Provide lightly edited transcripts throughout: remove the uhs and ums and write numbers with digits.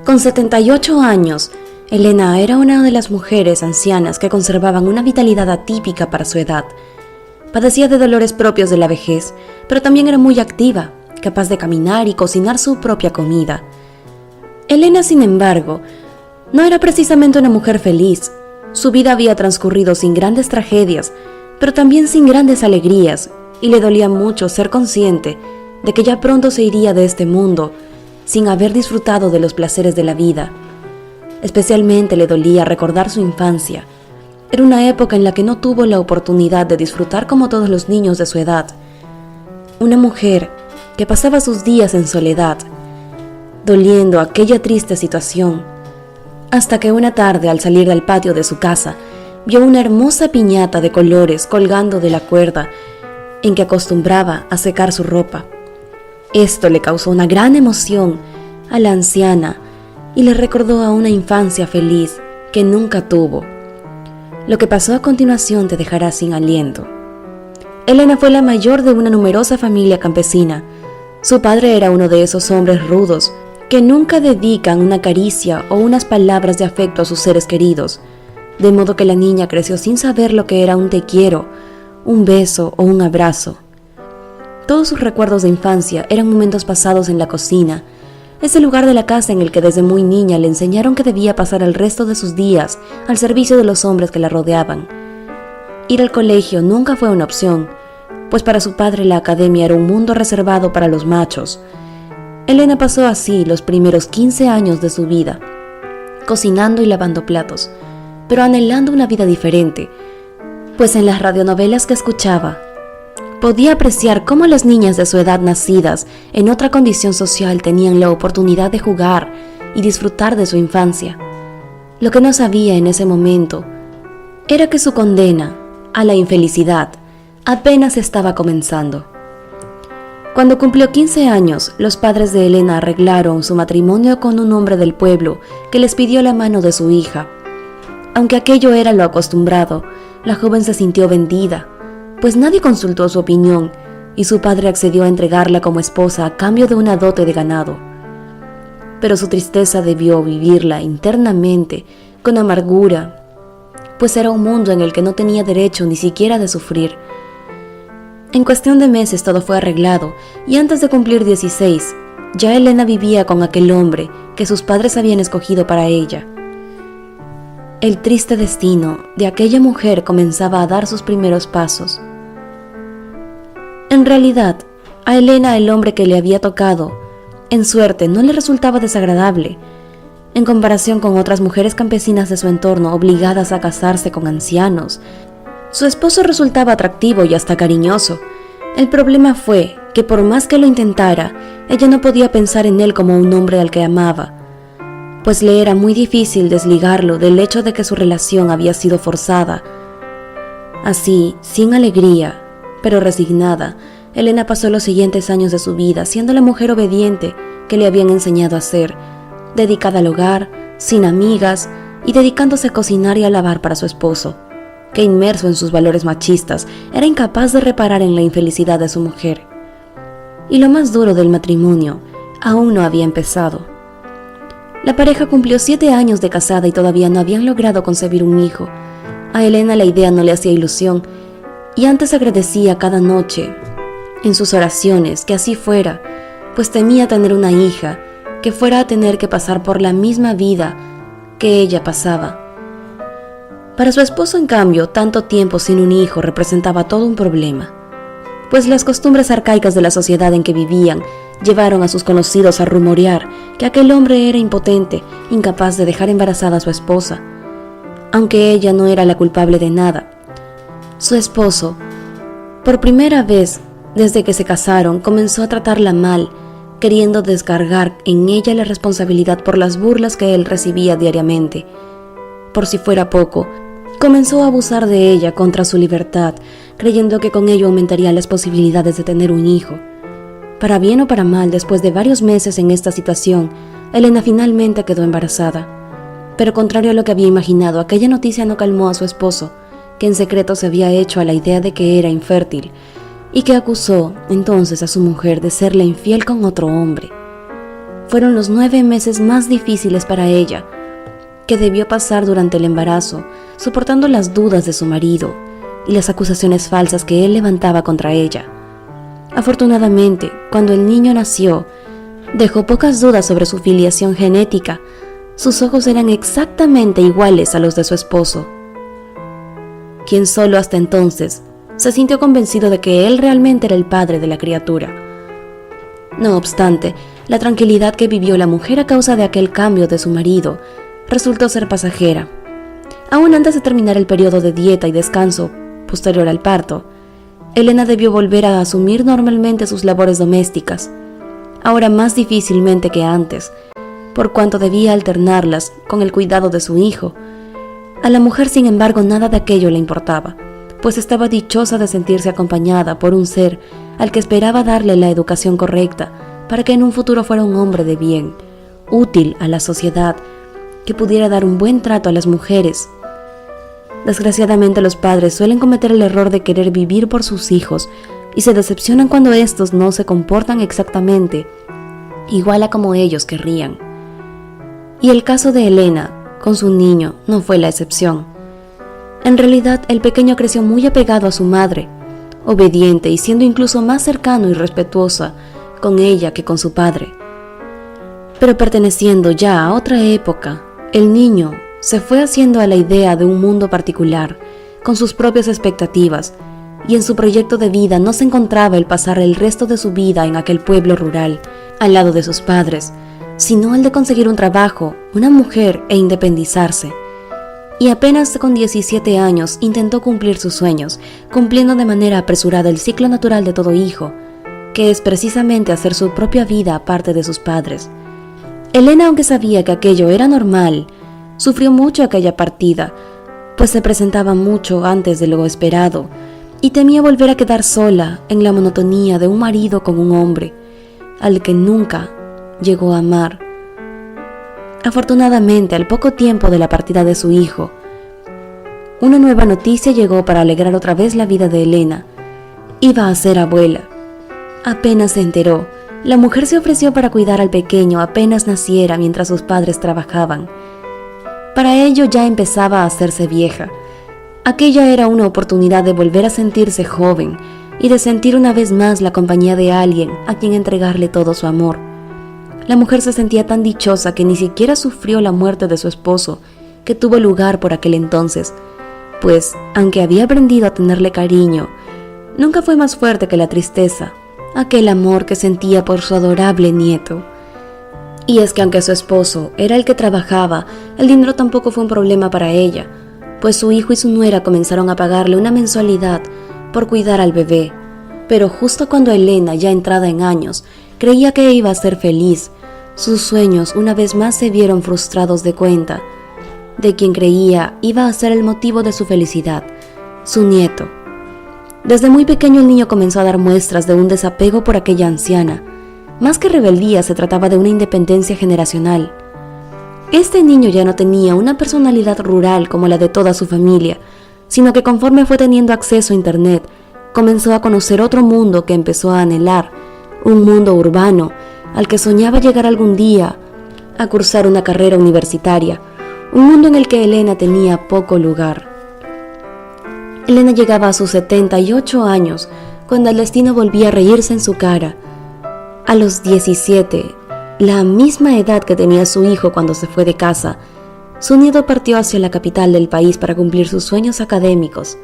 Con 78 años, Elena era una de las mujeres ancianas que conservaban una vitalidad atípica para su edad. Padecía de dolores propios de la vejez, pero también era muy activa, capaz de caminar y cocinar su propia comida. Elena, sin embargo, no era precisamente una mujer feliz. Su vida había transcurrido sin grandes tragedias, pero también sin grandes alegrías, y le dolía mucho ser consciente de que ya pronto se iría de este mundo sin haber disfrutado de los placeres de la vida. Especialmente le dolía recordar su infancia. Era una época en la que no tuvo la oportunidad de disfrutar como todos los niños de su edad. Una mujer que pasaba sus días en soledad, doliendo aquella triste situación, hasta que una tarde, al salir del patio de su casa, vio una hermosa piñata de colores colgando de la cuerda en que acostumbraba a secar su ropa. Esto le causó una gran emoción a la anciana y le recordó a una infancia feliz que nunca tuvo. Lo que pasó a continuación te dejará sin aliento. Elena fue la mayor de una numerosa familia campesina. Su padre era uno de esos hombres rudos que nunca dedican una caricia o unas palabras de afecto a sus seres queridos, de modo que la niña creció sin saber lo que era un te quiero, un beso o un abrazo. Todos sus recuerdos de infancia eran momentos pasados en la cocina, ese lugar de la casa en el que desde muy niña le enseñaron que debía pasar el resto de sus días al servicio de los hombres que la rodeaban. Ir al colegio nunca fue una opción, pues para su padre la academia era un mundo reservado para los machos. Elena pasó así los primeros 15 años de su vida, cocinando y lavando platos, pero anhelando una vida diferente, pues en las radionovelas que escuchaba, podía apreciar cómo las niñas de su edad nacidas en otra condición social tenían la oportunidad de jugar y disfrutar de su infancia. Lo que no sabía en ese momento era que su condena a la infelicidad apenas estaba comenzando. Cuando cumplió 15 años, los padres de Elena arreglaron su matrimonio con un hombre del pueblo que les pidió la mano de su hija. Aunque aquello era lo acostumbrado, la joven se sintió vendida, pues nadie consultó su opinión y su padre accedió a entregarla como esposa a cambio de una dote de ganado. Pero su tristeza debió vivirla internamente con amargura, pues era un mundo en el que no tenía derecho ni siquiera de sufrir. En cuestión de meses todo fue arreglado y antes de cumplir 16, ya Elena vivía con aquel hombre que sus padres habían escogido para ella. El triste destino de aquella mujer comenzaba a dar sus primeros pasos. En realidad, a Elena el hombre que le había tocado, en suerte, no le resultaba desagradable, en comparación con otras mujeres campesinas de su entorno obligadas a casarse con ancianos. Su esposo resultaba atractivo y hasta cariñoso. El problema fue que por más que lo intentara, ella no podía pensar en él como un hombre al que amaba, pues le era muy difícil desligarlo del hecho de que su relación había sido forzada. Así, sin alegría, pero resignada, Elena pasó los siguientes años de su vida siendo la mujer obediente que le habían enseñado a ser, dedicada al hogar, sin amigas y dedicándose a cocinar y a lavar para su esposo, que inmerso en sus valores machistas, era incapaz de reparar en la infelicidad de su mujer. Y lo más duro del matrimonio, aún no había empezado. La pareja cumplió 7 años de casada y todavía no habían logrado concebir un hijo. A Elena la idea no le hacía ilusión, y antes agradecía cada noche en sus oraciones que así fuera, pues temía tener una hija que fuera a tener que pasar por la misma vida que ella pasaba. Para su esposo, en cambio, tanto tiempo sin un hijo representaba todo un problema, pues las costumbres arcaicas de la sociedad en que vivían llevaron a sus conocidos a rumorear que aquel hombre era impotente, incapaz de dejar embarazada a su esposa, aunque ella no era la culpable de nada. Su esposo, por primera vez desde que se casaron, comenzó a tratarla mal, queriendo descargar en ella la responsabilidad por las burlas que él recibía diariamente. Por si fuera poco, comenzó a abusar de ella contra su libertad, creyendo que con ello aumentaría las posibilidades de tener un hijo. Para bien o para mal, después de varios meses en esta situación, Elena finalmente quedó embarazada. Pero contrario a lo que había imaginado, aquella noticia no calmó a su esposo, que en secreto se había hecho a la idea de que era infértil, y que acusó entonces a su mujer de serle infiel con otro hombre. fueron los 9 meses más difíciles para ella, que debió pasar durante el embarazo, soportando las dudas de su marido y las acusaciones falsas que él levantaba contra ella. Afortunadamente, cuando el niño nació, dejó pocas dudas sobre su filiación genética. Sus ojos eran exactamente iguales a los de su esposo, quien solo hasta entonces se sintió convencido de que él realmente era el padre de la criatura. No obstante, la tranquilidad que vivió la mujer a causa de aquel cambio de su marido resultó ser pasajera. Aún antes de terminar el periodo de dieta y descanso posterior al parto, Elena debió volver a asumir normalmente sus labores domésticas, ahora más difícilmente que antes, por cuanto debía alternarlas con el cuidado de su hijo. A la mujer, sin embargo, nada de aquello le importaba, pues estaba dichosa de sentirse acompañada por un ser al que esperaba darle la educación correcta para que en un futuro fuera un hombre de bien, útil a la sociedad, que pudiera dar un buen trato a las mujeres. Desgraciadamente, los padres suelen cometer el error de querer vivir por sus hijos y se decepcionan cuando estos no se comportan exactamente igual a como ellos querrían. Y el caso de Elena con su niño no fue la excepción. En realidad, el pequeño creció muy apegado a su madre, obediente y siendo incluso más cercano y respetuosa con ella que con su padre. Pero perteneciendo ya a otra época, el niño se fue haciendo a la idea de un mundo particular, con sus propias expectativas, y en su proyecto de vida no se encontraba el pasar el resto de su vida en aquel pueblo rural, al lado de sus padres, sino el de conseguir un trabajo, una mujer e independizarse. Y apenas con 17 años intentó cumplir sus sueños, cumpliendo de manera apresurada el ciclo natural de todo hijo, que es precisamente hacer su propia vida aparte de sus padres. Elena, aunque sabía que aquello era normal, sufrió mucho aquella partida, pues se presentaba mucho antes de lo esperado, y temía volver a quedar sola en la monotonía de un marido con un hombre, al que nunca llegó a amar. Afortunadamente, al poco tiempo de la partida de su hijo, una nueva noticia llegó para alegrar otra vez la vida de Elena. Iba a ser abuela. Apenas se enteró, la mujer se ofreció para cuidar al pequeño apenas naciera mientras sus padres trabajaban. Para ello ya empezaba a hacerse vieja. Aquella era una oportunidad de volver a sentirse joven y de sentir una vez más la compañía de alguien a quien entregarle todo su amor. La mujer se sentía tan dichosa que ni siquiera sufrió la muerte de su esposo, que tuvo lugar por aquel entonces, pues, aunque había aprendido a tenerle cariño, nunca fue más fuerte que la tristeza, aquel amor que sentía por su adorable nieto. Y es que aunque su esposo era el que trabajaba, el dinero tampoco fue un problema para ella, pues su hijo y su nuera comenzaron a pagarle una mensualidad por cuidar al bebé. Pero justo cuando Elena, ya entrada en años, creía que iba a ser feliz, sus sueños una vez más se vieron frustrados de cuenta de quien creía iba a ser el motivo de su felicidad, su nieto. Desde muy pequeño el niño comenzó a dar muestras de un desapego por aquella anciana. Más que rebeldía, se trataba de una independencia generacional. Este niño ya no tenía una personalidad rural como la de toda su familia, sino que conforme fue teniendo acceso a Internet, comenzó a conocer otro mundo que empezó a anhelar, un mundo urbano, al que soñaba llegar algún día a cursar una carrera universitaria, un mundo en el que Elena tenía poco lugar. Elena llegaba a sus 78 años, cuando el destino volvía a reírse en su cara. A los 17, la misma edad que tenía su hijo cuando se fue de casa, su nieto partió hacia la capital del país para cumplir sus sueños académicos.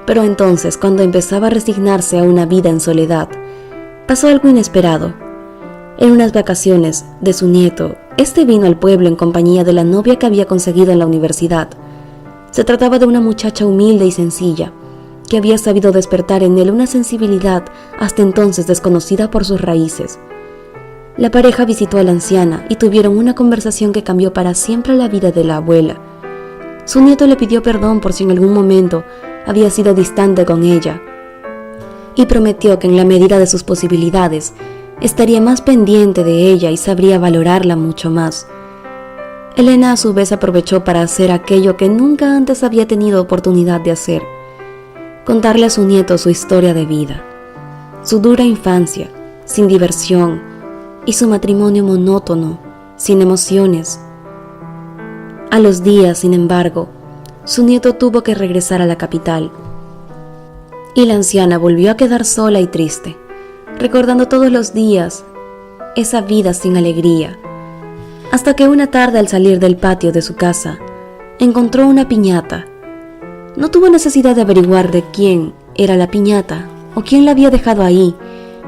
Pero entonces, cuando empezaba a resignarse a una vida en soledad, pasó algo inesperado. En unas vacaciones de su nieto, este vino al pueblo en compañía de la novia que había conseguido en la universidad. Se trataba de una muchacha humilde y sencilla, que había sabido despertar en él una sensibilidad hasta entonces desconocida por sus raíces. La pareja visitó a la anciana y tuvieron una conversación que cambió para siempre la vida de la abuela. Su nieto le pidió perdón por si en algún momento había sido distante con ella, y prometió que en la medida de sus posibilidades estaría más pendiente de ella y sabría valorarla mucho más. Elena a su vez aprovechó para hacer aquello que nunca antes había tenido oportunidad de hacer: contarle a su nieto su historia de vida, su dura infancia, sin diversión, y su matrimonio monótono, sin emociones. A los días, sin embargo, su nieto tuvo que regresar a la capital, y la anciana volvió a quedar sola y triste, recordando todos los días esa vida sin alegría, hasta que una tarde, al salir del patio de su casa, encontró una piñata. No tuvo necesidad de averiguar de quién era la piñata o quién la había dejado ahí,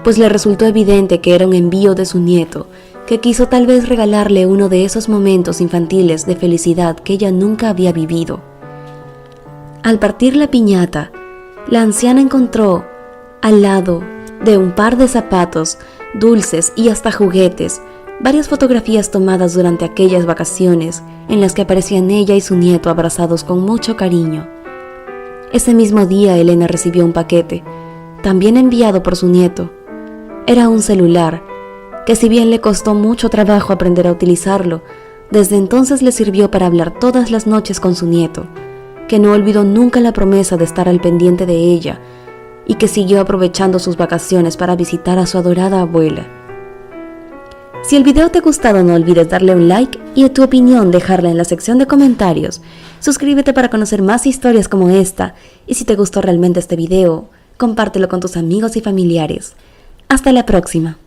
pues le resultó evidente que era un envío de su nieto, que quiso tal vez regalarle uno de esos momentos infantiles de felicidad que ella nunca había vivido. Al partir la piñata, la anciana encontró, al lado de un par de zapatos, dulces y hasta juguetes, varias fotografías tomadas durante aquellas vacaciones en las que aparecían ella y su nieto abrazados con mucho cariño. Ese mismo día Elena recibió un paquete, también enviado por su nieto. Era un celular, que si bien le costó mucho trabajo aprender a utilizarlo, desde entonces le sirvió para hablar todas las noches con su nieto, que no olvidó nunca la promesa de estar al pendiente de ella y que siguió aprovechando sus vacaciones para visitar a su adorada abuela. Si el video te ha gustado, no olvides darle un like y tu opinión dejarla en la sección de comentarios. Suscríbete para conocer más historias como esta y si te gustó realmente este video, compártelo con tus amigos y familiares. Hasta la próxima.